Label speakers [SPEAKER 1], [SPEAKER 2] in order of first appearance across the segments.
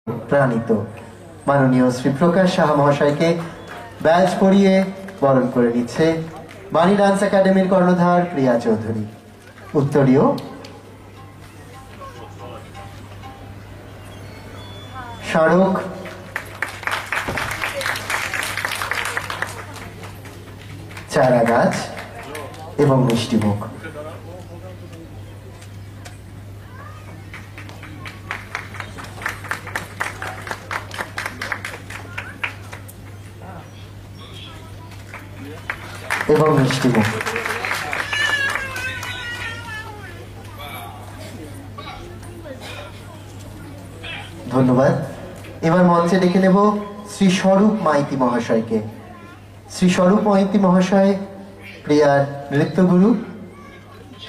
[SPEAKER 1] প্রাণিত মাননীয় শ্রী প্রকাশ সাহা মহাশয়কে ব্যাজ পরিয়ে বরণ করে নিচ্ছে বাণী ডান্স একাডেমির কর্ণধার প্রিয়া চৌধুরী। উত্তরীয় স্মারক চারা গাছ এবং মিষ্টিমুখ। এবং মিষ্টিমুখ। ধন্যবাদ। এবার মঞ্চে ডেকে নেব শ্রী স্বরূপ মাইতি মহাশয়কে। শ্রী স্বরূপ মাইতি মহাশয় প্রিয়ার নৃত্যগুরু।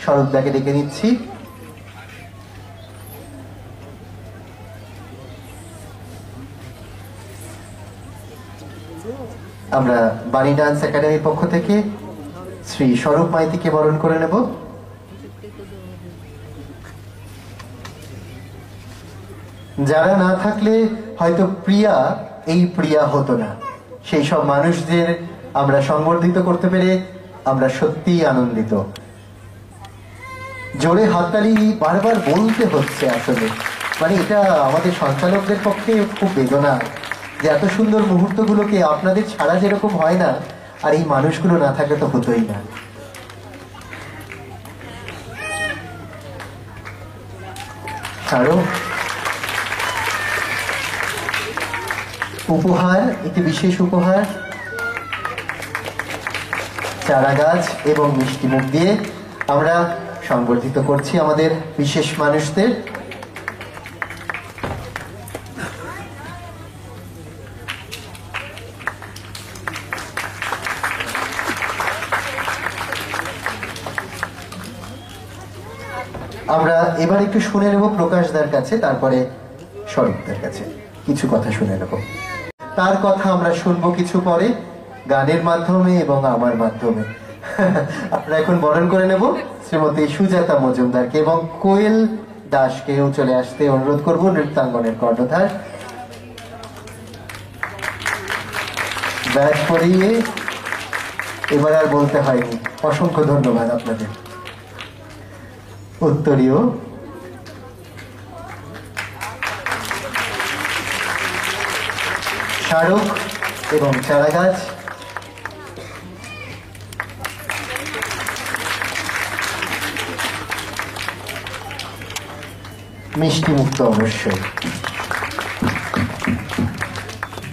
[SPEAKER 1] স্বরূপদাকে ডেকে নিচ্ছি। আমরা বাণী ডান্স একাডেমির পক্ষ থেকে শ্রী স্বরূপ মাইতিকে বরণ করে নেব। যারা না থাকলে হয়তো প্রিয়া এই প্রিয়া হতো না। সেই সব মানুষদের আমরা সংবর্ধিত করতে পেরে আমরা সত্যিই আনন্দিত। জোরে হাততালি বারবার বলতে হচ্ছে, আসলে মানে এটা আমাদের সঞ্চালকদের পক্ষে খুব বেদনা যে এত সুন্দর মুহূর্তগুলোকে আপনাদের ছাড়া যেরকম হয় না, আর এই মানুষগুলো না থাকলে তো হতোই না। আরো উপহার, একটি বিশেষ উপহার চারা গাছ এবং মিষ্টিমুখ দিয়ে আমরা সংবর্ধিত করছি আমাদের বিশেষ মানুষদের। আমরা এবার একটু শুনে নেব প্রকাশদার কাছে, তারপরে স্বরূপদার কাছে কিছু কথা শুনে নেব। তার কথা আমরা শুনবো কিছু পরে গানের মাধ্যমে এবং আমার মাধ্যমে। আমরা এখন বরণ করে নেব শ্রীমতী সুজাতা মজুমদারকে এবং কোয়েল দাসকেও চলে আসতে অনুরোধ করব, নৃত্যাঙ্গনের কর্ণধার। ব্যাজ পরিয়ে এবার আর বলতে হয়নি। অসংখ্য ধন্যবাদ আপনাদের। উত্তরীয় স্মারক এবং চারা গাছ। মিষ্টি মুক্ত অবশ্যই।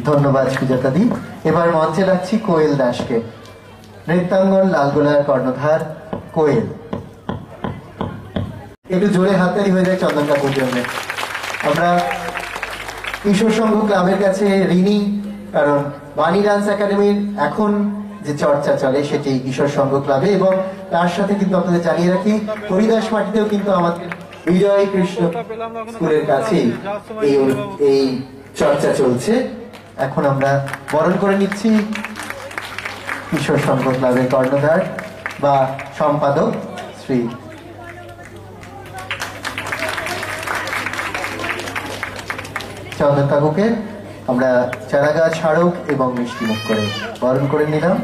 [SPEAKER 1] ধন্যবাদ সুজাতাদি। এবার মঞ্চে রাখছি কোয়েল দাসকে, নৃত্যাঙ্গন লালগোলার কর্ণধার কোয়েল। একটু জোরে হাততালি হয়ে যায় চন্দন কাপুর জন্য। আমরা কিশোর সংঘ ক্লাবের কাছে ঋণী, কারণ বাণী ডান্স একাডেমির এখন যে চর্চা চলে সেটি কিশোর সংঘ ক্লাবে, এবং তার সাথে কিন্তু আপনাদের জানিয়ে রাখি হরিদাস মাটিতেও কিন্তু আমাদের বিজয় কৃষ্ণ স্কুলের কাছে এই চর্চা চলছে। এখন আমরা বরণ করে নিচ্ছি কিশোর সংঘ ক্লাবের কর্ণধার বা সম্পাদক শ্রী চন্দন কাকুকে। আমরা চারা গাছ, স্মারক এবং মিষ্টিমুখ করে বরণ করে নিলাম।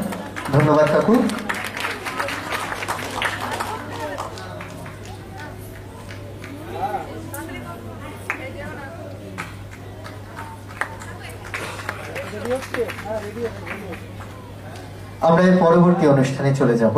[SPEAKER 1] ধন্যবাদ কাকু। আমরা এর পরবর্তী অনুষ্ঠানে চলে যাব।